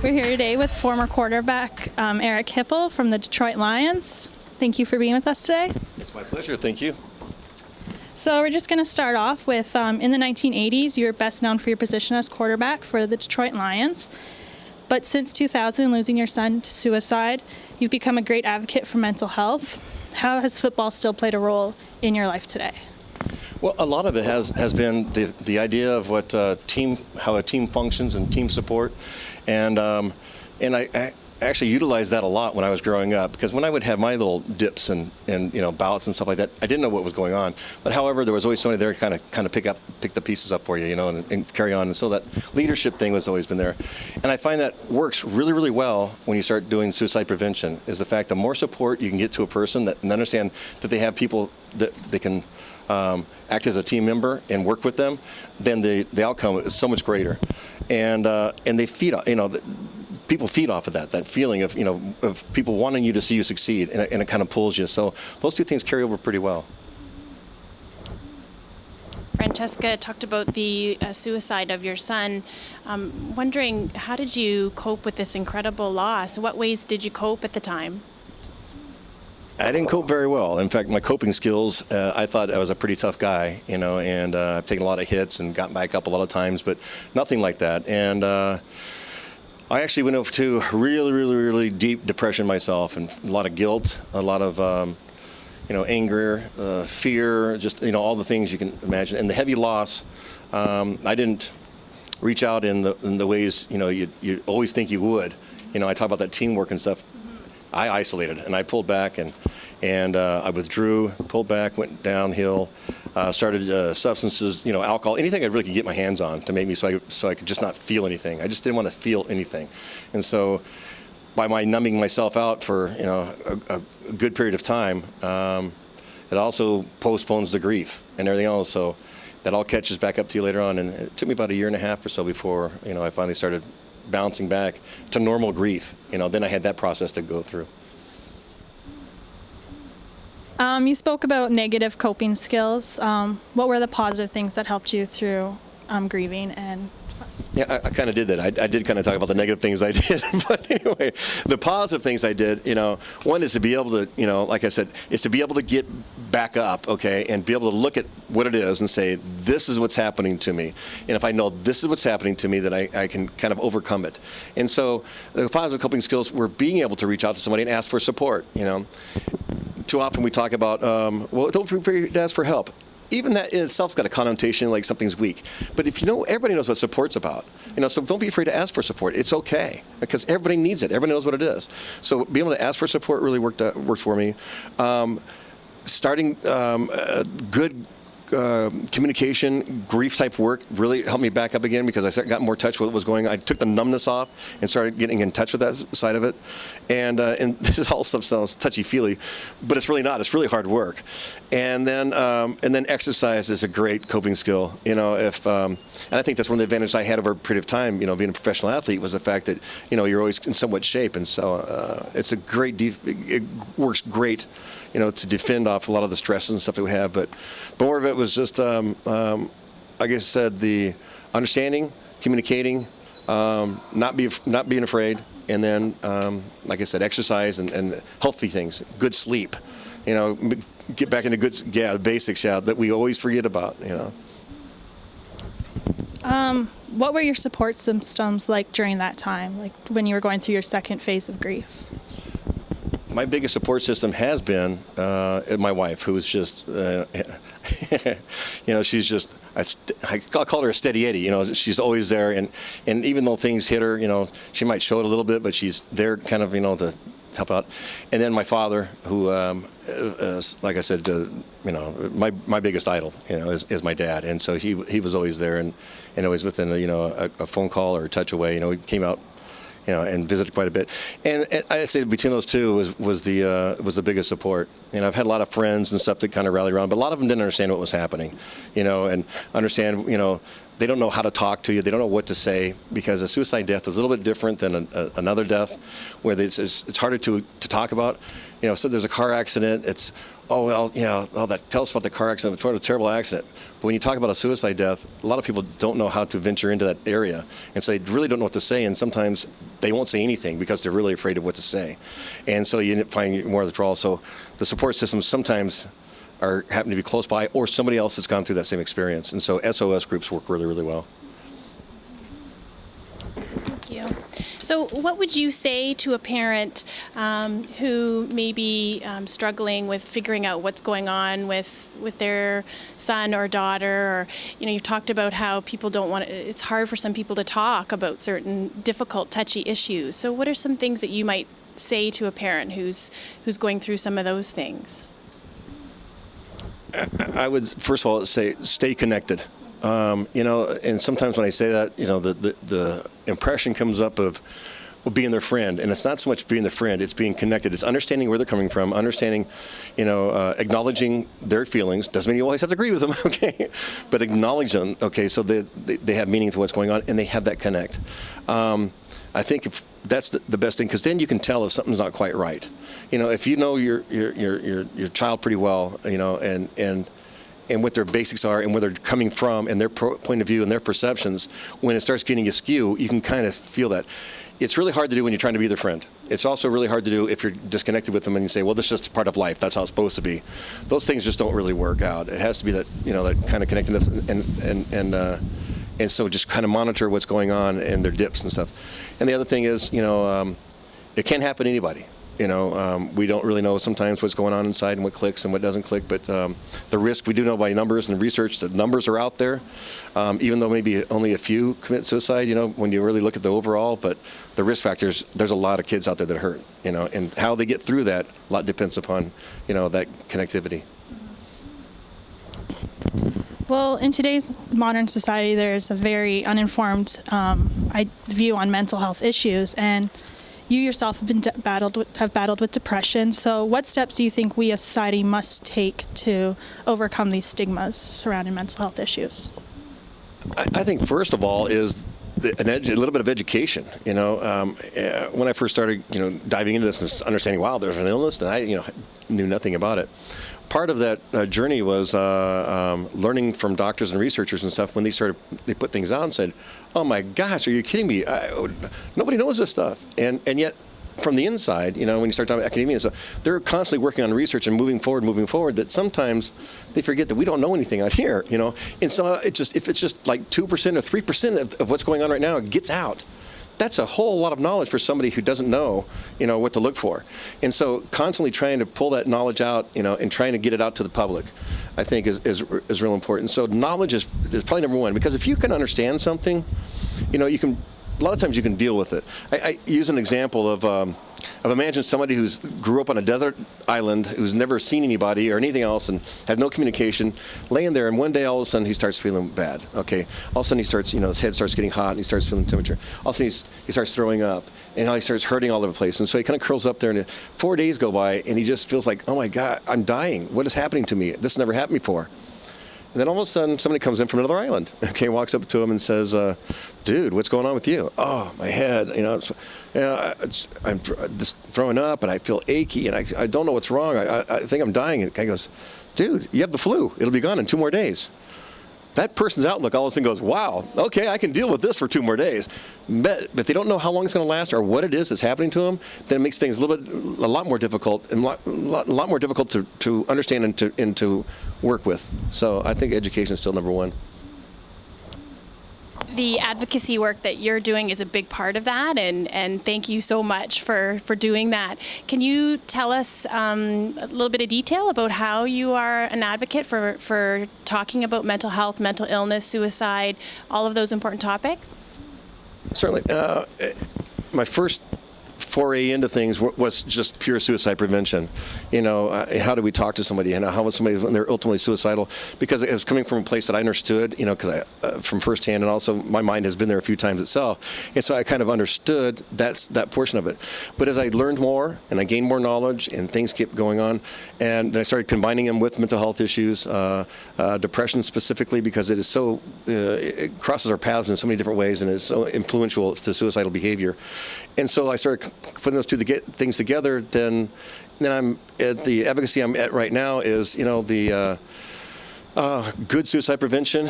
We're here today with former quarterback Eric Hipple from the Detroit Lions. Thank you for being with us today. It's my pleasure. Thank you. So we're just going to start off with, in the 1980s, you were best known for your position as quarterback for the Detroit Lions. But since 2000, losing your son to suicide, you've become a great advocate for mental health. How has football still played a role in your life today? Well, a lot of it has been the idea of what how a team functions and team support, and I actually utilized that a lot when I was growing up, because when I would have my little dips and bouts and stuff like that, I didn't know what was going on. But however, there was always somebody there to kind of pick the pieces up for you, and carry on. And so that leadership thing has always been there. And I find that works really, really well when you start doing suicide prevention. Is the fact the more support you can get to a person and understand that they have people that they can act as a team member and work with them, then the outcome is so much greater. And they feed people feed off of that feeling of people wanting you to see you succeed, and it kind of pulls you. So those two things carry over pretty well. Francesca talked about the suicide of your son. Wondering, how did you cope with this incredible loss? What ways did you cope at the time? I didn't cope very well. In fact, my coping skills, I thought I was a pretty tough guy, and I've taken a lot of hits and gotten back up a lot of times, but nothing like that. And I actually went into really, really, really deep depression myself, and a lot of guilt, a lot of anger, fear, just all the things you can imagine. And the heavy loss, I didn't reach out in the ways you always think you would. I talk about that teamwork and stuff. I isolated and I pulled back and I withdrew, pulled back, went downhill, started substances, alcohol, anything I really could get my hands on to make me so I could just not feel anything. I just didn't want to feel anything. And so by my numbing myself out for a good period of time, it also postpones the grief and everything else. So that all catches back up to you later on. And it took me about 1.5 years or so before I finally started bouncing back to normal grief. Then I had that process to go through. You spoke about negative coping skills. What were the positive things that helped you through grieving? And yeah, I kind of did that. I did kind of talk about the negative things I did, but anyway, the positive things I did, one is to be able to, like I said, is to be able to get back up, okay, and be able to look at what it is and say, this is what's happening to me. And if I know this is what's happening to me, then I can kind of overcome it. And so the positive coping skills were being able to reach out to somebody and ask for support, Too often we talk about, well, don't be afraid to ask for help. Even that in itself's got a connotation like something's weak. But if everybody knows what support's about. So don't be afraid to ask for support. It's okay, because everybody needs it. Everybody knows what it is. So being able to ask for support really worked for me. Starting good communication, grief type work really helped me back up again, because I got more touch with what was going on. I took the numbness off and started getting in touch with that side of it. And this all stuff sounds touchy-feely, but it's really not. It's really hard work. And then exercise is a great coping skill. And I think that's one of the advantages I had over a period of time, being a professional athlete, was the fact that, you're always in somewhat shape. And so it's a great, it works great, to defend off a lot of the stresses and stuff that we have. But more of it was just, like I said, the understanding, communicating, not being afraid, and then, like I said, exercise and healthy things, good sleep, get back into the basics, that we always forget about, what were your support systems like during that time, like when you were going through your second phase of grief? My biggest support system has been my wife, who's just, she's just, I call her a steady Eddie. She's always there, and even though things hit her, she might show it a little bit, but she's there kind of, to help out. And then my father, who, like I said, my biggest idol, is my dad, and so he was always there, and always within a phone call or a touch away. He came out, and visited quite a bit. And I'd say between those two was the biggest support. I've had a lot of friends and stuff that kind of rally around, but a lot of them didn't understand what was happening, and understand, they don't know how to talk to you. They don't know what to say, because a suicide death is a little bit different than another death, where it's harder to talk about. So there's a car accident. It's, oh, well, tell us about the car accident. It's a terrible accident. But when you talk about a suicide death, a lot of people don't know how to venture into that area. And so they really don't know what to say. And sometimes they won't say anything because they're really afraid of what to say. And so you find more withdrawal. So the support systems sometimes happen to be close by, or somebody else has gone through that same experience. And so SOS groups work really, really well. Thank you. So what would you say to a parent who may be struggling with figuring out what's going on with their son or daughter? Or, you've talked about how people don't want it's hard for some people to talk about certain difficult, touchy issues. So what are some things that you might say to a parent who's going through some of those things? I would, first of all, say stay connected. And sometimes when I say that, the impression comes up of being their friend, and it's not so much being their friend; it's being connected. It's understanding where they're coming from, understanding, acknowledging their feelings. Doesn't mean you always have to agree with them, okay? But acknowledge them, okay? So they have meaning to what's going on, and they have that connect. I think if that's the best thing, because then you can tell if something's not quite right. If you know your child pretty well, and what their basics are and where they're coming from and their point of view and their perceptions, when it starts getting askew, you can kind of feel that. It's really hard to do when you're trying to be their friend. It's also really hard to do if you're disconnected with them and you say, well, this is just part of life. That's how it's supposed to be. Those things just don't really work out. It has to be that, that kind of connectedness, and so just kind of monitor what's going on and their dips and stuff. And the other thing is, it can't happen to anybody. We don't really know sometimes what's going on inside and what clicks and what doesn't click, but the risk, we do know by numbers and research that numbers are out there, even though maybe only a few commit suicide, when you really look at the overall, but the risk factors, there's a lot of kids out there that hurt, and how they get through that, a lot depends upon, that connectivity. Well, in today's modern society, there's a very uninformed view on mental health issues, and you yourself have battled with depression. So what steps do you think we as society must take to overcome these stigmas surrounding mental health issues? I think first of all is a little bit of education. When I first started, diving into this and understanding, wow, there's an illness, and I, knew nothing about it. Part of that journey was learning from doctors and researchers and stuff when they put things out and said, oh my gosh, are you kidding me? Nobody knows this stuff. And yet from the inside, when you start talking about academia and stuff, they're constantly working on research and moving forward, that sometimes they forget that we don't know anything out here, And so if it's just like 2% or 3% of what's going on right now, it gets out. That's a whole lot of knowledge for somebody who doesn't know, what to look for. And so constantly trying to pull that knowledge out, and trying to get it out to the public, I think is real important. So knowledge is probably number one, because if you can understand something, you can, a lot of times you can deal with it. I use an example of imagine somebody who's grew up on a desert island, who's never seen anybody or anything else and had no communication, laying there, and one day all of a sudden he starts feeling bad. Okay, all of a sudden he starts, his head starts getting hot and he starts feeling temperature. All of a sudden he starts throwing up, and he starts hurting all over the place. And so he kind of curls up there, and 4 days go by, and he just feels like, oh my God, I'm dying. What is happening to me? This never happened before. And then all of a sudden, somebody comes in from another island, okay, walks up to him and says, dude, what's going on with you? Oh, my head, I'm just throwing up, and I feel achy, and I don't know what's wrong. I think I'm dying. And the guy goes, dude, you have the flu. It'll be gone in 2 more days. That person's outlook all of a sudden goes, wow, okay, I can deal with this for 2 more days. But if they don't know how long it's going to last or what it is that's happening to them, then it makes things a lot more difficult, and a lot more difficult to understand and to work with. So I think education is still number one. The advocacy work that you're doing is a big part of that, and thank you so much for doing that. Can you tell us a little bit of detail about how you are an advocate for talking about mental health, mental illness, suicide, all of those important topics? Certainly. My first foray into things was just pure suicide prevention. How do we talk to somebody, and how was somebody when they're ultimately suicidal? Because it was coming from a place that I understood, because from firsthand, and also my mind has been there a few times itself, and so I kind of understood that portion of it. But as I learned more and I gained more knowledge, and things kept going on, and then I started combining them with mental health issues, depression specifically, because it is so it crosses our paths in so many different ways, and is so influential to suicidal behavior. And so I started putting those two things together. Then I'm at the advocacy I'm at right now is, the good suicide prevention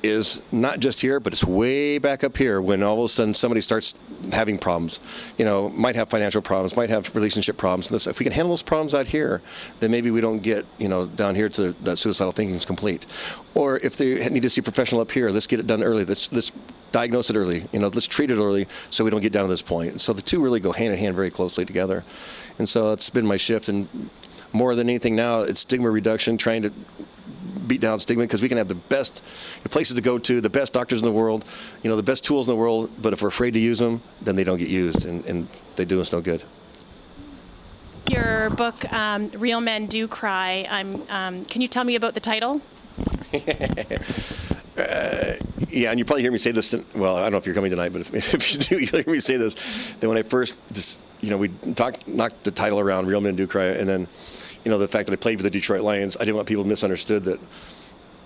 is not just here, but it's way back up here when all of a sudden somebody starts having problems, might have financial problems, might have relationship problems. And if we can handle those problems out here, then maybe we don't get, down here to that suicidal thinking is complete. Or if they need to see a professional up here, let's get it done early. Let's diagnose it early. Let's treat it early so we don't get down to this point. So the two really go hand in hand very closely together. And so it's been my shift. And more than anything now, it's stigma reduction, trying to beat down stigma, because we can have the best places to go to, the best doctors in the world, the best tools in the world, but if we're afraid to use them, then they don't get used, and they do us no good. Your book, Real Men Do Cry, can you tell me about the title? Yeah, and you probably hear me say this, well, I don't know if you're coming tonight, but if you do, you'll hear me say this, that when I first we knocked the title around, Real Men Do Cry, and then the fact that I played for the Detroit Lions, I didn't want people misunderstood that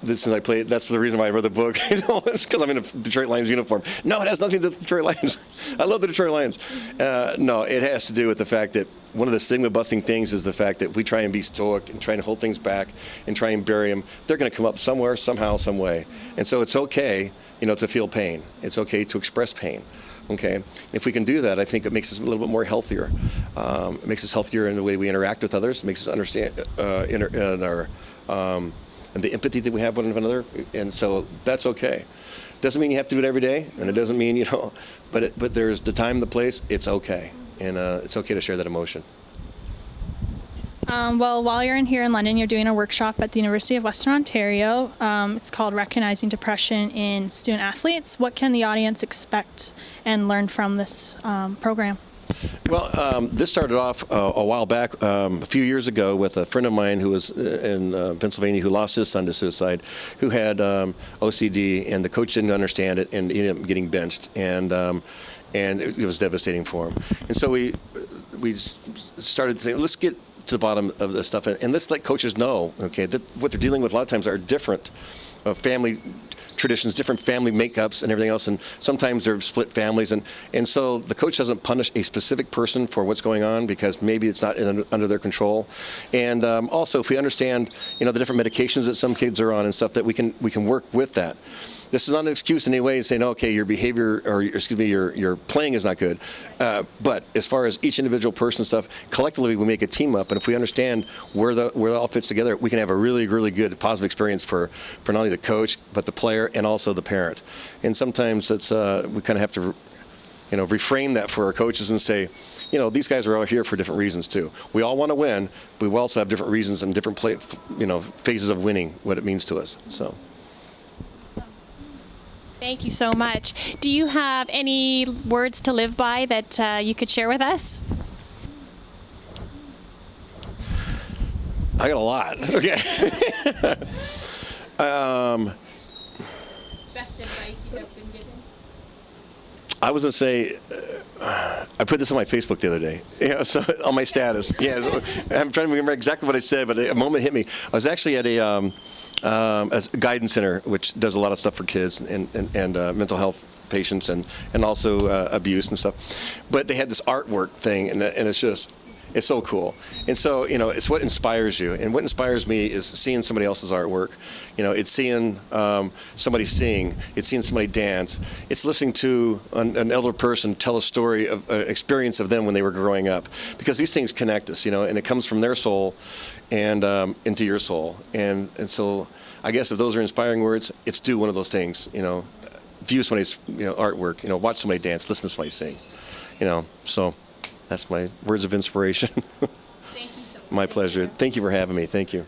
since I played, that's the reason why I wrote the book. It's because I'm in a Detroit Lions uniform. No, it has nothing to do with the Detroit Lions. I love the Detroit Lions. No, it has to do with the fact that one of the stigma-busting things is the fact that we try and be stoic and try and hold things back and try and bury them. They're going to come up somewhere, somehow, some way. And so it's okay, to feel pain. It's okay to express pain. Okay, if we can do that, I think it makes us a little bit more healthier. It makes us healthier in the way we interact with others. It makes us understand and the empathy that we have one another. And so that's okay. Doesn't mean you have to do it every day, and it doesn't mean but there's the time, the place. It's okay, and it's okay to share that emotion. Well, while you're here in London, you're doing a workshop at the University of Western Ontario. It's called Recognizing Depression in Student Athletes. What can the audience expect and learn from this program? Well, this started off a while back, a few years ago, with a friend of mine who was in Pennsylvania who lost his son to suicide, who had OCD, and the coach didn't understand it, and he ended up getting benched, and it was devastating for him. And so we started saying, let's get to the bottom of this stuff, and let's let coaches know, okay, that what they're dealing with a lot of times are different family traditions, different family makeups and everything else, and sometimes they're split families, and so the coach doesn't punish a specific person for what's going on because maybe it's not under their control. And also, if we understand, the different medications that some kids are on and stuff, that we can work with that. This is not an excuse in any way saying, okay, your behavior, or your playing is not good. But as far as each individual person stuff, collectively we make a team up, and if we understand where it all fits together, we can have a really, really good positive experience for not only the coach, but the player and also the parent. And sometimes it's we kind of have to reframe that for our coaches and say, these guys are all here for different reasons too. We all want to win, but we also have different reasons and different phases of winning, what it means to us. So. Thank you so much. Do you have any words to live by that you could share with us? I got a lot. Okay. Best advice you've ever been given? I was going to say, I put this on my Facebook the other day, so on my status. Yeah, I'm trying to remember exactly what I said, but a moment hit me. I was actually at a guidance center, which does a lot of stuff for kids and mental health patients and also abuse and stuff. But they had this artwork thing, and it's so cool. And so, it's what inspires you. And what inspires me is seeing somebody else's artwork. It's seeing somebody sing. It's seeing somebody dance. It's listening to an elder person tell a story of an experience of them when they were growing up. Because these things connect us, and it comes from their soul and into your soul. And so I guess if those are inspiring words, it's do one of those things, view somebody's artwork, watch somebody dance, listen to somebody sing, so that's my words of inspiration. Thank you so much. My pleasure. Thank you for having me. Thank you.